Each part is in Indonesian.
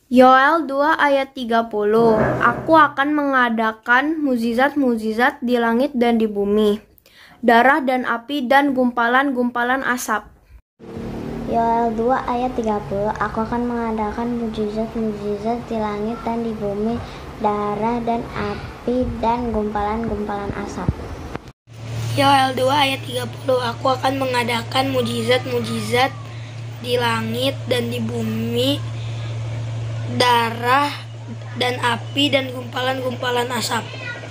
Yoel 2 ayat 30. Aku akan mengadakan mukjizat-mukjizat di langit dan di bumi, darah dan api dan gumpalan-gumpalan asap. Yoel 2 ayat 30. Aku akan mengadakan mukjizat-mukjizat di langit dan di bumi, darah dan api dan gumpalan-gumpalan asap. Yoel 2 ayat 30. Aku akan mengadakan mukjizat-mukjizat di langit dan di bumi, darah dan api dan gumpalan-gumpalan asap.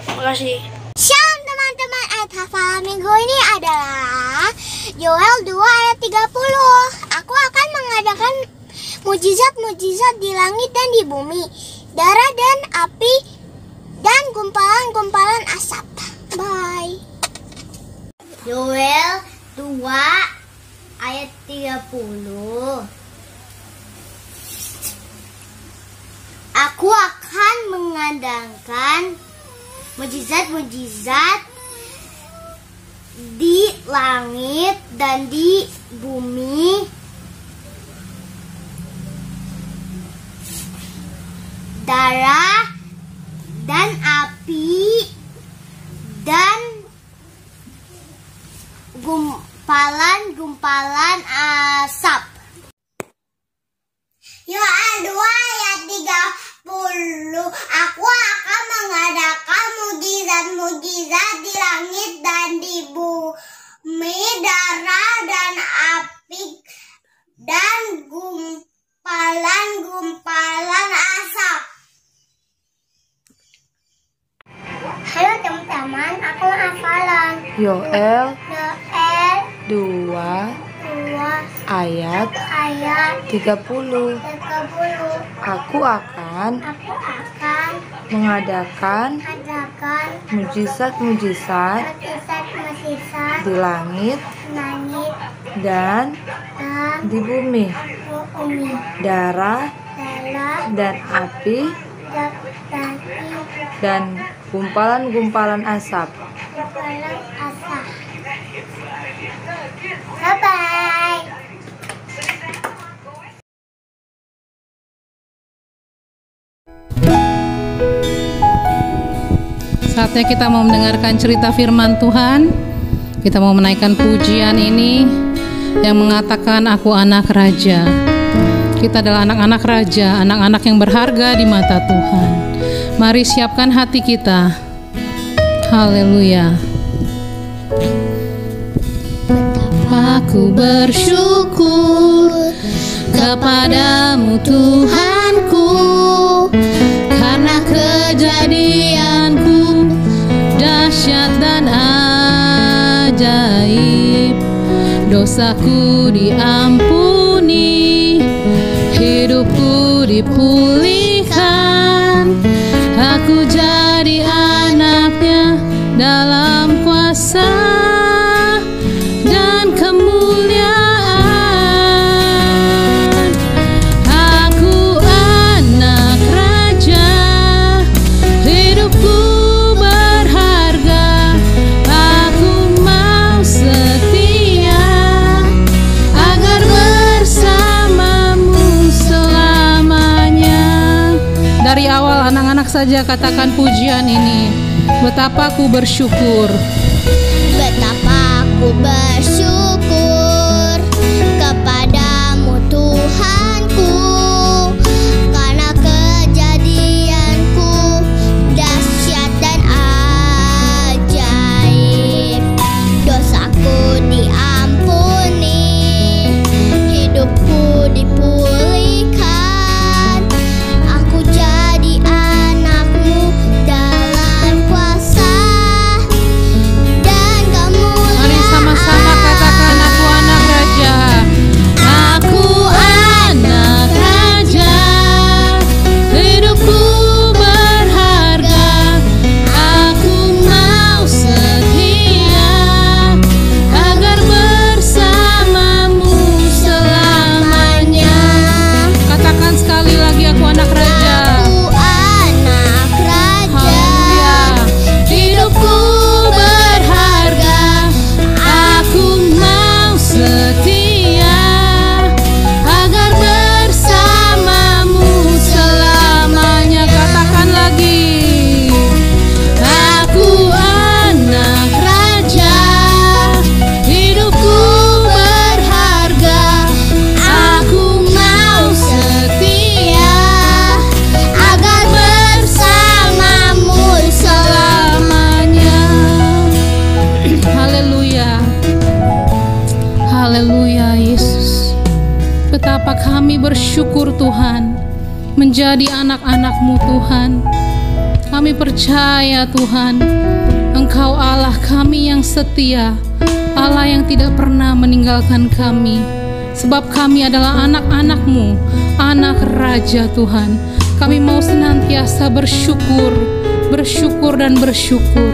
Terima kasih. Shalom teman-teman, ayat hafalan minggu ini adalah Yoel 2 ayat 30. Aku akan mengadakan mukjizat-mukjizat di langit dan di bumi, darah dan api dan gumpalan-gumpalan asap. Bye. Yoel 2 ayat 30. Aku akan mengadakan mukjizat-mukjizat di langit dan di bumi, darah dan api dan gumpalan-gumpalan asap. Yoel 2 ayat 30. Aku akan mengadakan mukjizat-mukjizat di langit dan di bumi, darah dan api dan gumpalan-gumpalan asap. Halo teman-teman, aku hafalan Yoel Yoel 2 ayat 30. Aku akan mengadakan mukjizat-mukjizat di langit dan di bumi, darah dan api dan gumpalan-gumpalan asap. Bye-bye. Saatnya kita mau mendengarkan cerita firman Tuhan. Kita mau menaikkan pujian ini yang mengatakan aku anak raja. Kita adalah anak-anak raja, anak-anak yang berharga di mata Tuhan. Mari siapkan hati kita. Haleluya. Aku bersyukur kepadamu Tuhanku, karena kejadianku dahsyat dan ajaib. Dosaku diampuni, hidupku dipulihkan. Aku jadi anaknya dalam kuasa dan kemuliaan. Aku anak raja, hidupku berharga. Aku mau setia agar bersamamu selamanya. Dari awal anak-anak saja katakan pujian ini. Betapa aku bersyukur. Betapa aku bersyukur kepadamu Tuhanku, karena kejadianku dahsyat dan ajaib. Dosaku diampuni, hidupku dipulihkan. Aku jadi anakmu dalam kuasa dan kemuliaan. Mari sama-sama katakan bersyukur Tuhan, menjadi anak-anak-Mu Tuhan. Kami percaya Tuhan, Engkau Allah kami yang setia, Allah yang tidak pernah meninggalkan kami. Sebab kami adalah anak-anak-Mu, anak Raja Tuhan. Kami mau senantiasa bersyukur, bersyukur dan bersyukur.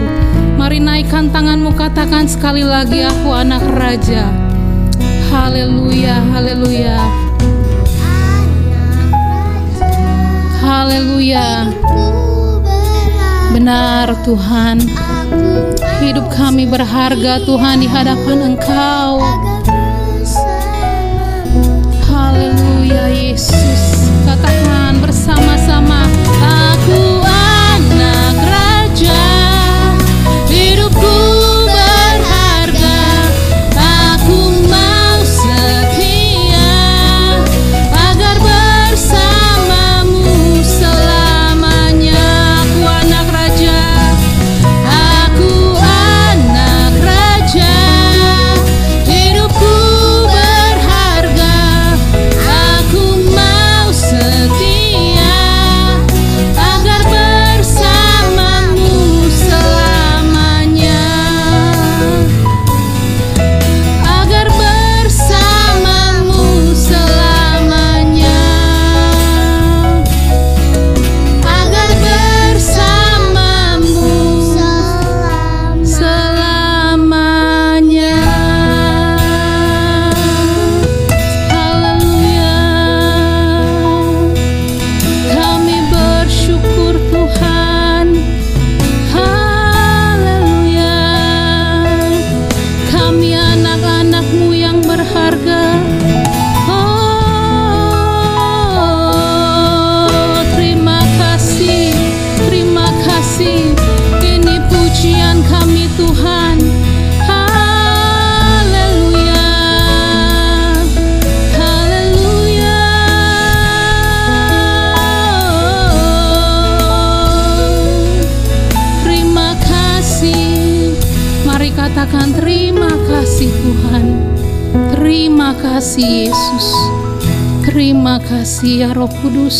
Mari naikkan tanganmu, katakan sekali lagi, aku anak Raja. Haleluya, haleluya. Haleluya. Benar Tuhan, hidup kami berharga Tuhan di hadapan Engkau. Haleluya Yesus. Katakan bersama-sama, aku anak Raja, hidupku berharga, aku mau setia agar bersamamu selamanya. Aku anak Raja, aku anak Raja, hidupku berharga, aku mau setia agar bersamamu selamanya, agar bersamamu selamanya, agar bersamamu selamanya. Haleluya. Kami bersyukur Tuhan. Haleluya. Kami anak-anak-Mu yang berharga. Oh, terima kasih, terima kasih. Ini pujian kami Tuhan. Haleluya, haleluya. Terima kasih. Mari katakan terima kasih Tuhan. Terima kasih Yesus. Terima kasih ya Roh Kudus.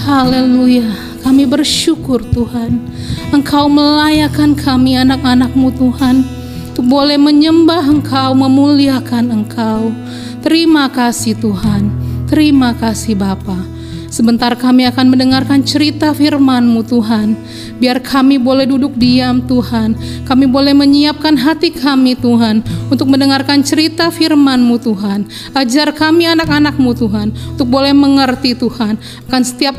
Haleluya. Kami bersyukur Tuhan, Engkau melayakkan kami anak-anak-Mu Tuhan, untuk boleh menyembah Engkau, memuliakan Engkau. Terima kasih Tuhan. Terima kasih Bapa. Sebentar kami akan mendengarkan cerita firman-Mu Tuhan. Biar kami boleh duduk diam Tuhan. Kami boleh menyiapkan hati kami Tuhan, untuk mendengarkan cerita firman-Mu Tuhan. Ajar kami anak-anak-Mu Tuhan, untuk boleh mengerti Tuhan akan setiap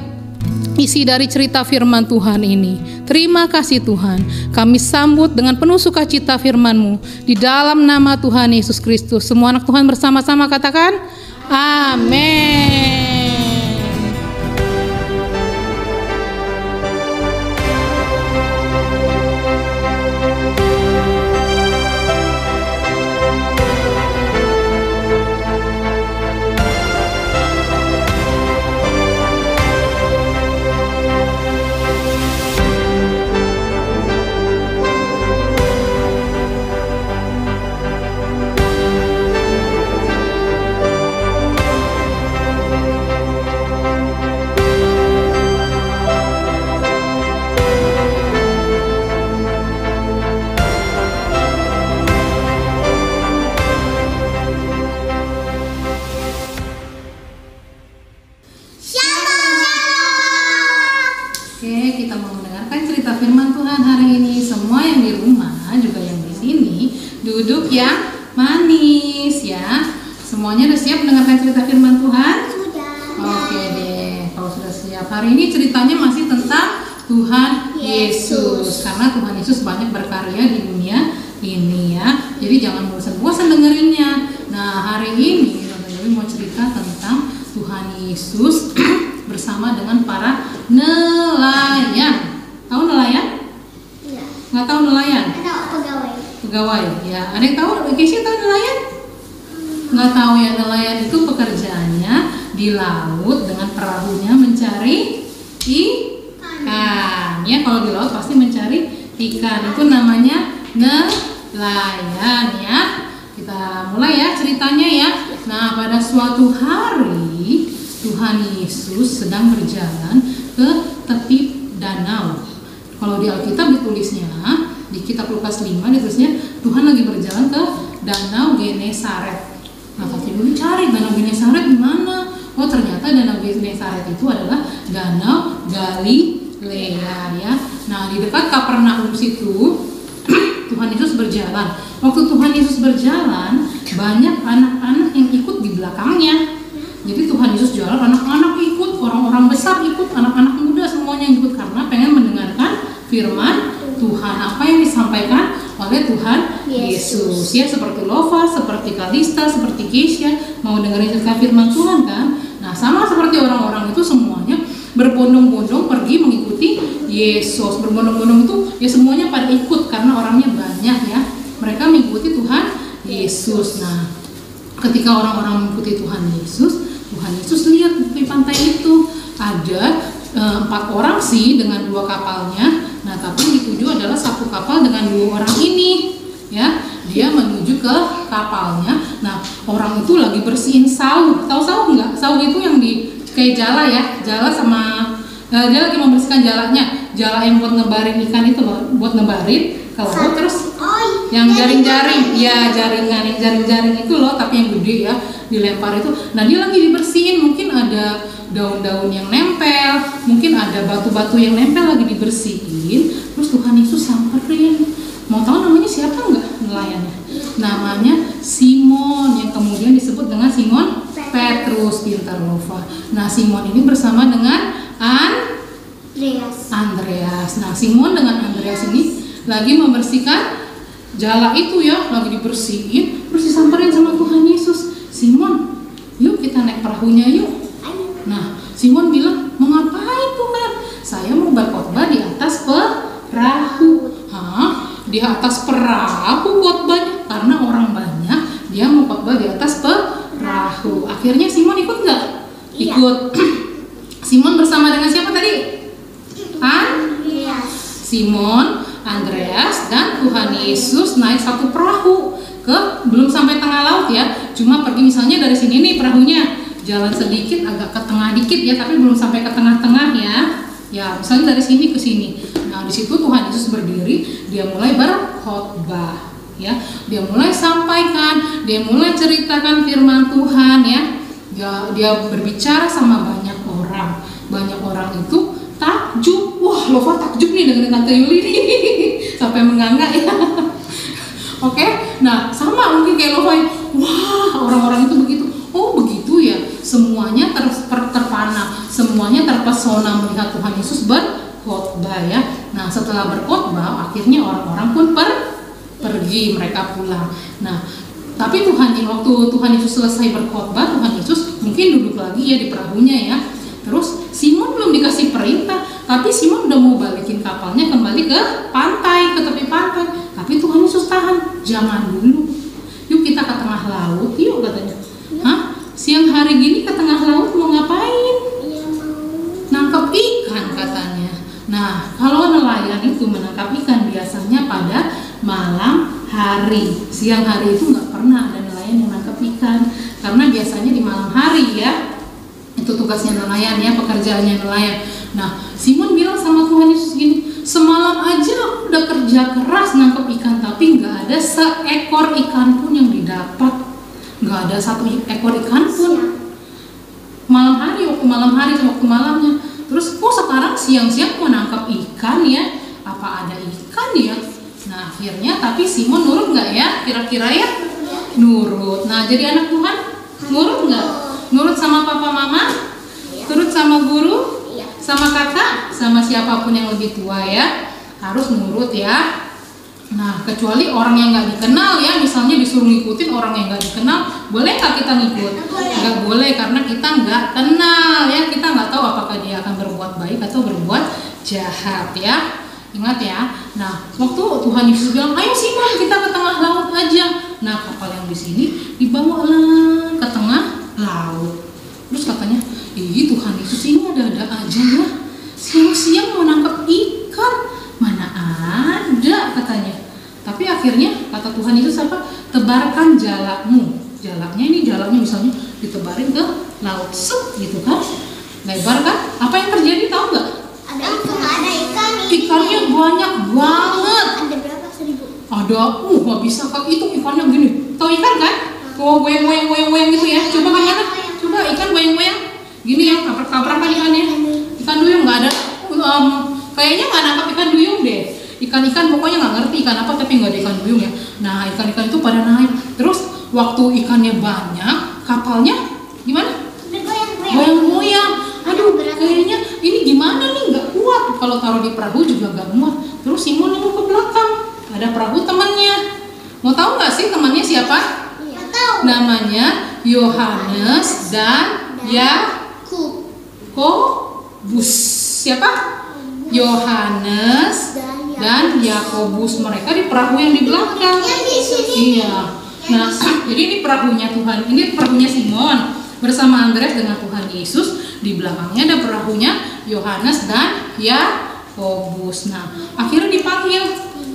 isi dari cerita firman Tuhan ini. Terima kasih Tuhan. Kami sambut dengan penuh sukacita firman-Mu di dalam nama Tuhan Yesus Kristus. Semua anak Tuhan bersama-sama katakan amin. Oke, kita mau mendengarkan cerita firman Tuhan hari ini. Semua yang di rumah, juga yang di sini, duduk yang manis ya. Semuanya udah siap mendengarkan cerita firman Tuhan? Sudah. Oke deh, kalau sudah siap. Hari ini ceritanya masih tentang Tuhan Yesus. Karena Tuhan Yesus banyak berkarya di dunia ini ya. Jadi jangan bosan-bosan dengerinnya. Nah, hari ini Tante Dewi mau cerita tentang Tuhan Yesus bersama dengan para nelayan. Tahu nelayan? Iya. Nggak tahu nelayan? Ada pegawai. Pegawai, ya. Ada yang tahu? Keisha tahu nelayan? Nggak tahu ya, nelayan itu pekerjaannya di laut dengan perahunya mencari ikan. Ya, kalau di laut pasti mencari ikan. Itu namanya nelayan ya. Kita mulai ya ceritanya ya. Nah, pada suatu hari Tuhan Yesus sedang berjalan ke tepi danau. Kalau di Alkitab ditulisnya, di kitab Lukas 5 ditulisnya Tuhan lagi berjalan ke danau Genesaret. Nah, tapi dulu cari danau Genesaret di mana? Oh, ternyata danau Genesaret itu adalah danau Galilea ya. Nah, di dekat Kapernaum situ Tuhan Yesus berjalan. Waktu Tuhan Yesus berjalan, banyak anak-anak yang ikut di belakangnya. Jadi Tuhan Yesus jalan, anak-anak ikut, orang-orang besar ikut, anak-anak muda semuanya ikut karena pengen mendengarkan firman Tuhan, apa yang disampaikan oleh Tuhan Yesus. Ya, seperti Lova, seperti Kalista, seperti Keisha mau dengerin cerita firman Tuhan kan. Nah, sama seperti orang-orang itu semuanya berbondong-bondong pergi mengikuti Yesus. Berbondong-bondong itu ya semuanya pada ikut karena orangnya banyak ya. Mereka mengikuti Tuhan Yesus. Nah, ketika orang-orang mengikuti Tuhan Yesus lihat di pantai itu ada 4 orang sih dengan 2 kapalnya. Nah, tapi yang dituju adalah 1 kapal dengan 2 orang ini ya. Dia menuju ke kapalnya. Nah, orang itu lagi bersihin sauk. Tahu sauk nggak? Sauk itu yang di kayak jala ya, jala sama dia lagi membersihkan jalanya. Jala yang buat ngebarin ikan itu loh, buat ngebarin ke laut. Terus yang jaring-jaring, ya jaringan, yang jaring-jaring itu loh, tapi yang gede ya, dilempar itu. Nah, dia lagi dibersihin, mungkin ada daun-daun yang nempel, mungkin ada batu-batu yang nempel lagi dibersihin. Terus Tuhan Yesus samperin. Mau tahu namanya siapa nggak nelayannya? Namanya Simon, yang kemudian disebut dengan Simon Petrus. Pintar Nova. Nah, Simon ini bersama dengan Andreas. Nah, Simon dengan Andreas ini lagi membersihkan jala itu ya, lagi dibersihin. Terus disamperin sama Tuhan Yesus, Simon, yuk kita naik perahunya yuk. Nah, Simon bilang, mau ngapain Tuhan? Saya mau berkhotbah di atas perahu. Di atas perahu khotbahnya karena orang banyak, dia mau khotbah di atas perahu. Akhirnya Simon ikut nggak? Ikut. Simon bersama dengan siapa tadi? Simon, Andreas, dan Tuhan Yesus naik satu perahu belum sampai tengah laut ya, cuma pergi misalnya dari sini nih perahunya jalan sedikit agak ke tengah dikit ya, tapi belum sampai ke tengah-tengah ya. Ya, misalnya dari sini ke sini. Nah, di situ Tuhan Yesus berdiri, dia mulai berkhotbah ya. Dia mulai sampaikan, dia mulai ceritakan firman Tuhan ya. Dia berbicara sama banyak orang. Banyak orang itu takjub. Wah, Lova takjub nih dengan Tante Yuli nih. Sampai menganggak ya. Oke. Nah, sama mungkin kayak Lova. Wah, orang-orang itu begitu. Oh, begitu ya. Semuanya terpana, semuanya terpesona melihat Tuhan Yesus berkhotbah ya. Nah, setelah berkhotbah, akhirnya orang-orang pun pergi, mereka pulang. Nah, tapi waktu Tuhan Yesus selesai berkhotbah, Tuhan Yesus mungkin duduk lagi ya di perahunya ya. Terus Simon belum dikasih perintah, tapi Simon udah mau balikin kapalnya kembali ke pantai, ke tepi pantai. Tapi Tuhan Yesus tahan, jangan dulu. Yuk kita ke tengah laut, yuk katanya. Siang hari gini ke tengah laut mau ngapain? Nangkep ikan katanya. Nah, kalau nelayan itu menangkap ikan biasanya pada malam hari. Siang hari itu nggak pernah ada nelayan yang nangkep ikan, karena biasanya di malam hari ya. Itu tugasnya nelayan ya, pekerjaannya nelayan. Nah, Simon bilang sama Tuhan Yesus gini, semalam aja aku udah kerja keras nangkep ikan, tapi nggak ada seekor ikan pun yang didapat. Nggak ada satu ekor ikan pun. Waktu malamnya. Terus kok sekarang siang-siang mau nangkep ikan ya? Apa ada ikan ya? Nah, akhirnya tapi Simon nurut nggak ya? Kira-kira ya? Nurut. Nah, jadi anak Tuhan nurut nggak? Nurut sama papa mama? Nurut sama guru? Sama kakak? Sama siapapun yang lebih tua ya? Harus nurut ya. Nah, kecuali orang yang nggak dikenal ya, misalnya disuruh ngikutin orang yang nggak dikenal, boleh nggak kita ngikut? Nggak boleh, karena kita nggak kenal ya, kita nggak tahu apakah dia akan berbuat baik atau berbuat jahat ya. Ingat ya. Nah, waktu Tuhan Yesus bilang, ayo Simon kita ke tengah laut aja. Nah, kapal yang di sini dibawalah ke tengah laut. Terus katanya, Tuhan Yesus ini ada-ada aja ya. Siang-siang mau nangkep ikan, mana ada katanya. Tapi akhirnya kata Tuhan Yesus apa? Tebarkan jalamu. Jalanya misalnya ditebarin ke laut, gitu kan? lebar kan? Apa yang terjadi tahu nggak? Ada ikan. Ikannya banyak banget. Ada berapa? 1000. Ada, nggak bisa kalau itu ikannya gini. Tahu ikan kan? Goyang gitu ya. Coba gimana? Coba ikan goyang gini ya, kaprak-kaprakan ikannya. Ikan duyung nggak ada. Kayaknya nggak nangkap ikan duyung deh. Ikan-ikan pokoknya nggak ngerti ikan apa, tapi nggak ada ikan duyung ya. Nah, ikan-ikan itu pada naik. Terus waktu ikannya banyak, kapalnya gimana? Goyang-goyang. Aduh, kayaknya ini gimana nih, nggak kuat. Kalau taruh di perahu juga nggak muat. Terus Simon nengok ke belakang. Ada perahu temannya. Mau tahu nggak sih temannya siapa? Nggak tahu. Namanya Yohanes dan Yakobus. Siapa? Yohanes dan Yakobus. Mereka di perahu yang di belakang. Iya. Nah, jadi ini perahunya Tuhan. Ini perahunya Simon bersama Andreas dengan Tuhan Yesus. Di belakangnya ada perahunya Yohanes dan Yakobus. Nah, akhirnya dipanggil.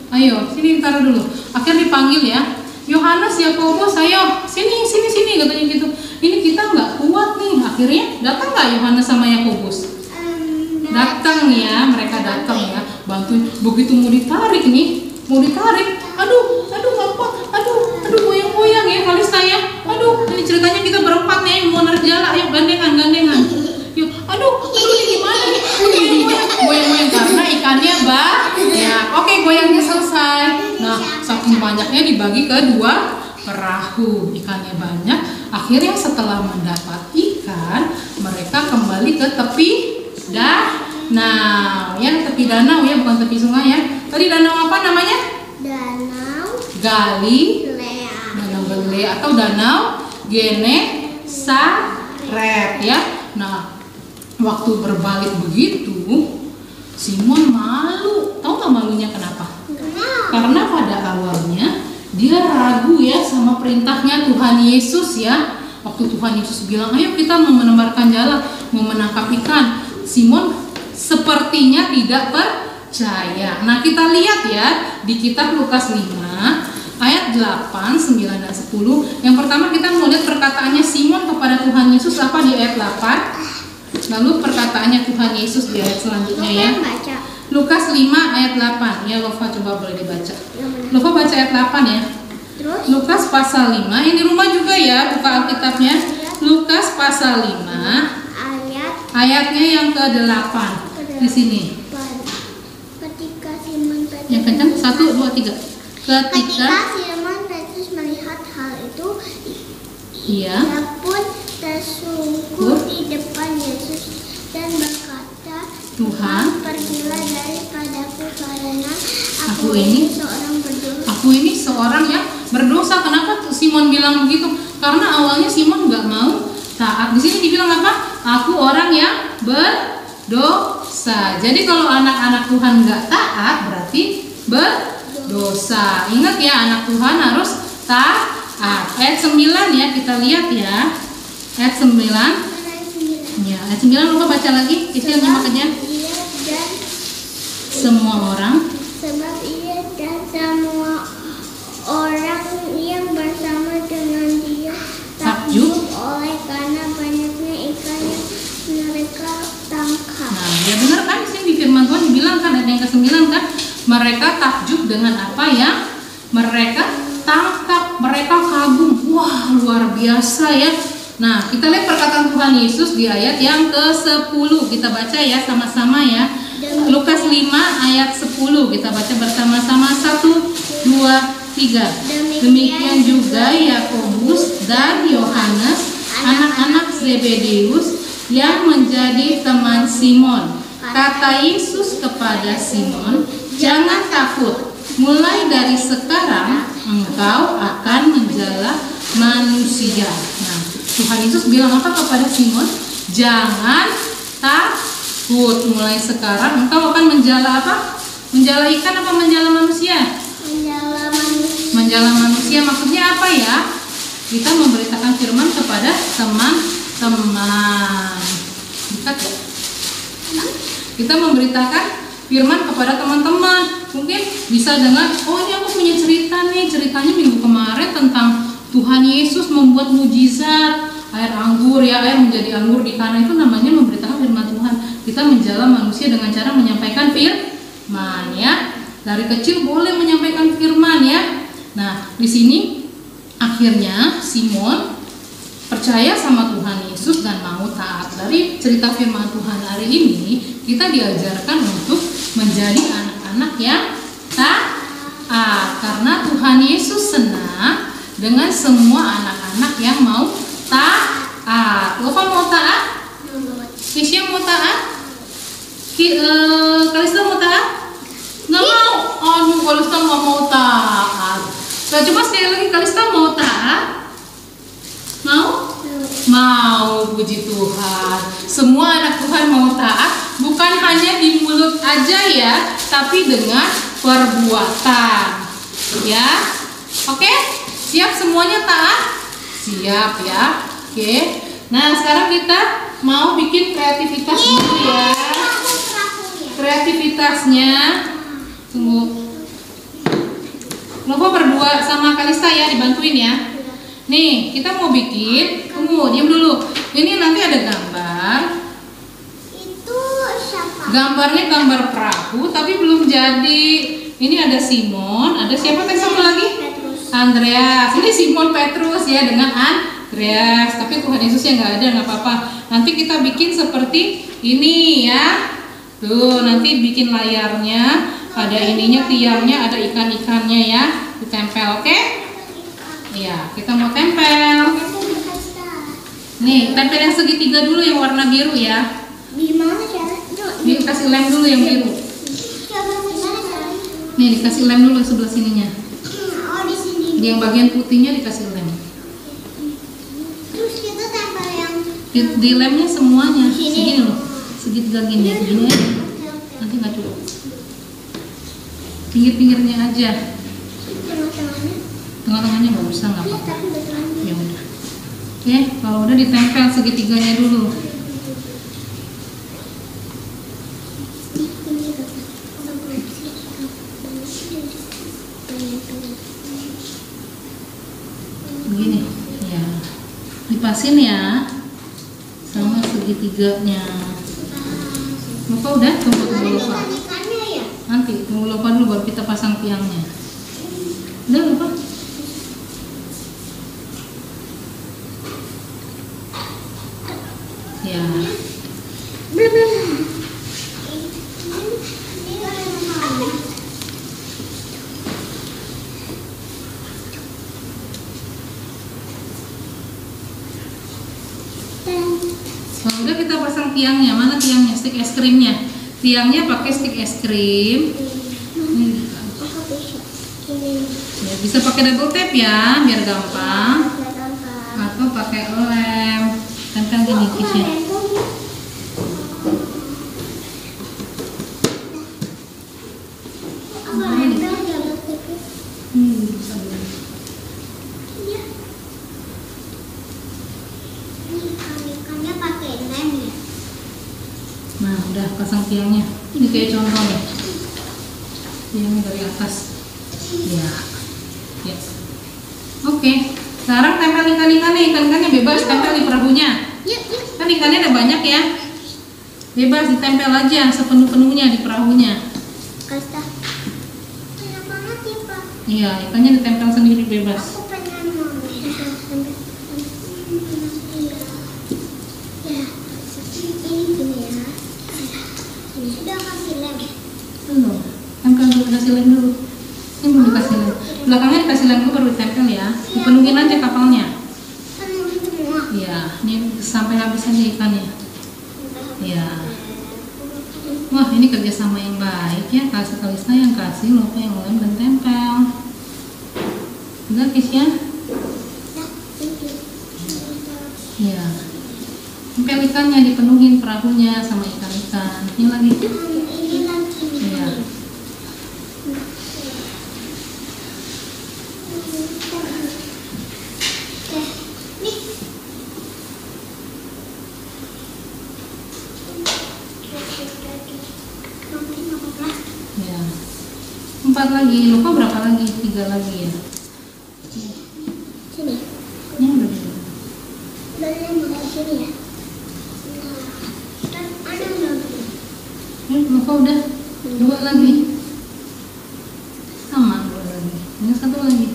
Ayo, sini taruh dulu. Akhirnya dipanggil ya. Yohanes, Yakobus, ayo sini katanya gitu. Ini kita nggak kuat nih. Akhirnya datang nggak Yohanes sama Yakobus? Datang ya, mereka datang ya, bantuin. Begitu mau ditarik, aduh nggak kuat, aduh goyang ya kali saya. Aduh, ini ceritanya kita berempat nih mau narik jala, ayo gandengan. Yuk, aduh ini gimana nih? Goyang karena ikannya banyak. Oke, goyangnya selesai. Nah, saking banyaknya dibagi ke 2 perahu, ikannya banyak. Akhirnya setelah mendapat ikan, mereka kembali ke tepi danau ya, tepi danau ya, bukan tepi sungai ya. Tadi danau apa namanya? Danau Galilea. Danau Galilea atau danau Genesaret ya. Nah, waktu berbalik begitu, Simon malu. Tahu nggak malunya kenapa? Karena pada awalnya dia ragu ya sama perintahnya Tuhan Yesus ya. Waktu Tuhan Yesus bilang, ayo kita mau menebarkan jala, mau menangkap ikan, Simon sepertinya tidak percaya. Nah, kita lihat ya di kitab Lukas 5 ayat 8, 9 dan 10. Yang pertama kita mau lihat perkataannya Simon kepada Tuhan Yesus apa di ayat 8. Lalu perkataannya Tuhan Yesus di ayat selanjutnya ya. Lukas 5 ayat 8. Ya, Lova coba boleh dibaca. Lova baca ayat 8 ya. Terus? Lukas pasal 5. Yang di rumah juga ya, buka Alkitabnya. Lukas pasal 5 ayatnya yang ke-8 di sini. Ketika Simon Petrus Yang kencang 1 2 3. Ketika Simon Petrus melihat hal itu, iya. ia pun tersungkur di depan Yesus dan berkata, Tuhan, pergilah daripadaku karena Aku ini seorang berdosa. Aku ini seorang yang berdosa. Kenapa tuh Simon bilang begitu? Karena awalnya Simon nggak mau taat. Di sini dibilang apa? Aku orang yang berdosa. Jadi kalau anak-anak Tuhan nggak taat berarti berdosa. Ingat ya, anak Tuhan harus taat. Ayat 9 ya, kita lihat ya. Ayat 9. Ya, ayat 9 lupa baca lagi. Itu yang nyimak aja. Semua orang. Sebab ia dan semua orang yang bersama dengan dia takjub oleh karena banyaknya ikan yang mereka tangkap. Nah, ya benar kan, di sini di firman Tuhan dibilang kan, ayat yang ke-9 kan, mereka takjub dengan apa yang mereka tangkap, mereka kagum. Wah, luar biasa ya. Nah, kita lihat perkataan Tuhan Yesus di ayat yang ke-10. Kita baca ya sama-sama ya. Lukas 5 ayat 10. Kita baca bersama-sama. 1, 2, 3. Demikian juga Yakobus dan Yohanes, anak-anak Zebedeus yang menjadi teman Simon. Kata Yesus kepada Simon, jangan takut. Mulai dari sekarang engkau akan menjala manusia. Nah, Tuhan Yesus bilang apa kepada Simon? Jangan takut. Mulai sekarang engkau akan menjala apa? Menjala ikan apa menjala manusia? Menjala manusia. Menjala manusia maksudnya apa ya? Kita memberitakan firman kepada teman-teman. Dekat ya? Kita memberitakan firman kepada teman-teman. Mungkin bisa dengan, oh ini aku punya cerita nih. Ceritanya minggu kemarin tentang Tuhan Yesus membuat mujizat air anggur ya, air menjadi anggur di Kana. Itu namanya memberitakan kita menjala manusia dengan cara menyampaikan firman ya. Dari kecil boleh menyampaikan firman ya. Nah, di sini akhirnya Simon percaya sama Tuhan Yesus dan mau taat. Dari cerita firman Tuhan hari ini, kita diajarkan untuk menjadi anak-anak yang taat. Karena Tuhan Yesus senang dengan semua anak-anak yang mau taat. Lofa mau taat? Kisya mau taat? Kalista mau taat? Nggak mau. Aduh, Kalista nggak mau taat. Nah, coba sekali lagi, Kalista mau taat? Mau? Mau, puji Tuhan. Semua anak Tuhan mau taat, bukan hanya di mulut aja ya, tapi dengan perbuatan. Ya, oke? Siap semuanya taat? Siap ya. Oke. Nah, sekarang kita mau bikin kreativitas dulu ya. Kreativitasnya, tunggu. Lovo berdua sama Kalista ya, dibantuin ya. Nih, kita mau bikin, tunggu, diam dulu. Ini nanti ada gambar. Itu siapa? Gambarnya gambar perahu, tapi belum jadi. Ini ada Simon, ada siapa tadi satu lagi? Petrus. Andreas. Ini Simon Petrus ya dengan Andreas. Tapi Tuhan Yesus yang nggak ada, nggak apa-apa. Nanti kita bikin seperti ini ya. Tuh, nanti bikin layarnya, ada ininya, tiangnya, ada ikan-ikannya ya, ditempel, oke? Iya, kita mau tempel. Nih, tempel yang segitiga dulu yang warna biru ya. Gimana caranya? Dikasih lem dulu yang biru. Gimana caranya? Nih, dikasih lem dulu sebelah sininya. Oh, di sini. Di yang bagian putihnya dikasih lem. Terus kita tempel yang Di lemnya semuanya. Sini. Segini loh. Segitiga gini aja. Nanti nggak cukup. Pinggir-pinggirnya aja. tengah-tengahnya. Tengah-tengahnya nggak usah, nggak Iya, apa-apa. tapi tengahnya. Ya udah. Oke, kalau udah ditempel segitiganya dulu. Begini, ya. Dipasin ya, sama segitiganya. Lupa udah, tunggu lupa. Ikan-ikannya ya? Nanti tunggu lupa dulu baru kita pasang tiangnya. Udah lupa. Ya. Belum. Kalau udah kita pasang tiangnya, mana tiangnya? Stik es krimnya. Tiangnya pakai stik es krim. Ya, bisa pakai double tape ya, biar gampang. Atau pakai lem. Tempel gini kisnya. Bisa dulu. Ikan-ikannya pakai lem ya? Nah, udah pasang tiangnya. Ini kayak contoh nih. Tiangnya dari atas. Ya. Ya. Oke. Sekarang tempel ikan-ikannya. Ikan-ikannya bebas tempel di perahunya. Yuk, yuk. Kan ikannya ada banyak ya. Bebas ditempel aja sepenuh-penuhnya di perahunya. Kasta. Enak banget ya, Pak. Iya, ikannya ditempel sendiri bebas. Aku pengen mau. Ya, ini gini ya. Sudah kasih lem. Belum. Tempel dulu, kasih lem dulu. Ini belum dikasih lem. Belakangnya dikasih lem dulu baru ditempel ya. Dipenuhin aja kapalnya. Penuh semua. Iya, ini sampai habis aja ikannya. Iya. Wah, ini kerjasama yang baik ya. Kalista yang kasih, Lopa yang lem dan tempel. Udah, Kisya? Iya. Tempel ikannya, dipenuhin perahunya sama ikan-ikan. Ini lagi. Ini lagi. Iya. Nih. Iya. 4 lagi. Lupa berapa lagi? 3 lagi ya. Sini. Ini udah dulu. Dari yang di sini ya. Nah, dan ada lagi. Lupa udah. 2 lagi. Sama 2 lagi. Ini 1 lagi.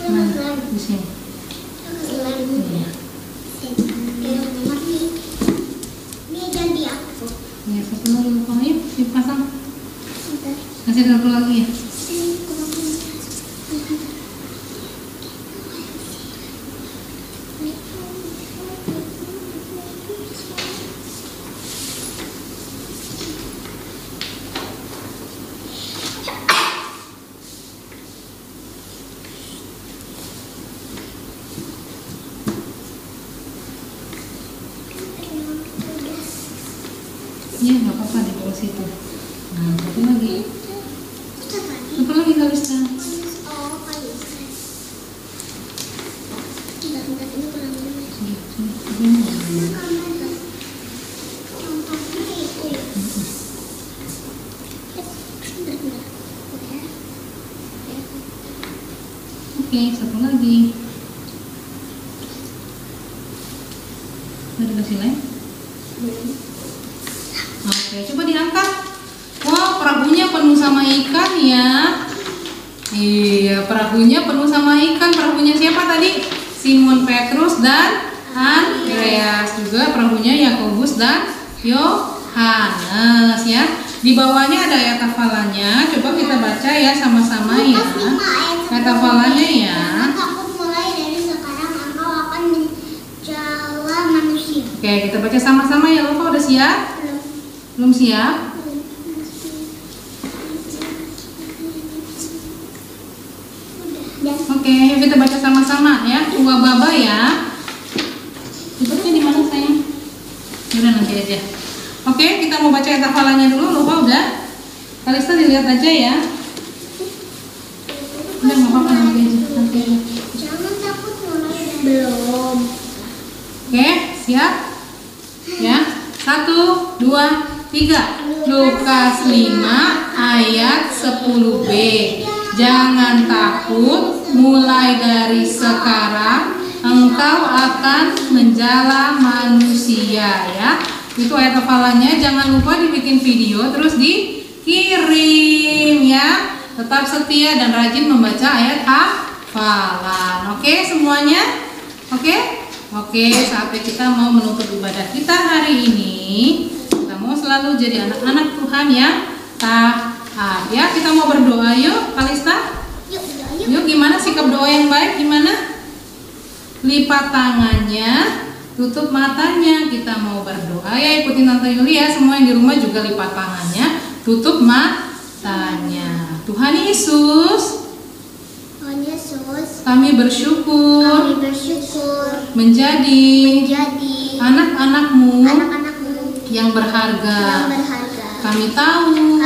Nah, di sini. Iya. Ini jadi aku. Ya, 1 lagi lupa. Ayo, dipasang. Kasih 1 lagi ya. Iya, nggak apa-apa di bawah situ. Nah, 1 lagi. 1 lagi Kalista. Oh, kali. Bentar, ini kurang Oke, 1 lagi. Udah dikasih lem? Oke, coba diangkat. Wah, perahunya penuh sama ikan ya. Iya, perahunya penuh sama ikan. Perahunya siapa tadi? Simon Petrus dan Andreas. Juga perahunya Yakobus dan Yohanes ya. Di bawahnya ada ayat hafalannya. Coba kita baca ya sama-sama ya. Ayat hafalannya ya. Takut mulai dari sekarang engkau akan menjala manusia. Oke, kita baca sama-sama ya. Lupa udah siap? Belum siap? Oke, yuk kita baca sama-sama ya. Tua baba ya. Tutupnya di mana sayang? Udah nanti aja. Oke, kita mau baca ayat hafalannya dulu. Lupa udah? Kalista dilihat aja ya. Udah nggak apa-apa nanti aja. Nanti aja. Jangan takut mulai dari Belum. Oke, siap? Ya. 1, 2, 3. Lukas 5 ayat 10b. Jangan takut, mulai dari sekarang engkau akan menjala manusia ya. Itu ayat hafalannya. Jangan lupa dibikin video terus dikirim ya. Tetap setia dan rajin membaca ayat hafalan. Oke semuanya? Oke? Oke, saatnya kita mau menutup ibadah kita hari ini. Kita mau selalu jadi anak-anak Tuhan yang taat ya. Kita mau berdoa yuk, Kalista. Yuk, gimana sikap doa yang baik? Gimana? Lipat tangannya, tutup matanya. Kita mau berdoa ya. Ikutin Tante Yuli ya. Semua yang di rumah juga lipat tangannya, tutup matanya. Tuhan Yesus, kami bersyukur menjadi anak-anak-Mu yang berharga. Kami tahu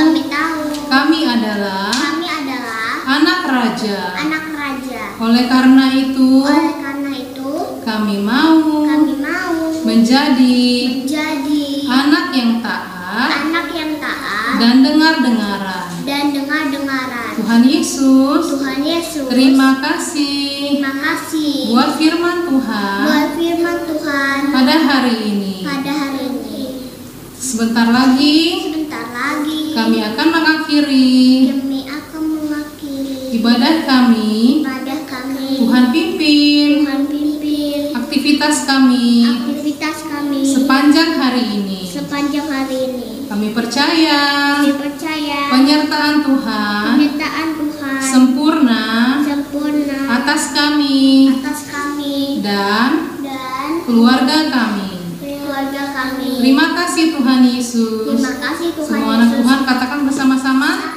kami adalah anak raja. Oleh karena itu kami mau menjadi anak yang taat dan dengar-dengaran. Tuhan Yesus, terima kasih buat firman Tuhan pada hari ini. Sebentar lagi kami akan mengakhiri ibadah kami. Tuhan pimpin aktivitas kami sepanjang hari ini. Kami percaya penyertaan Tuhan sempurna atas kami dan keluarga kami. Terima kasih Tuhan Yesus. Semua anak Tuhan katakan bersama-sama.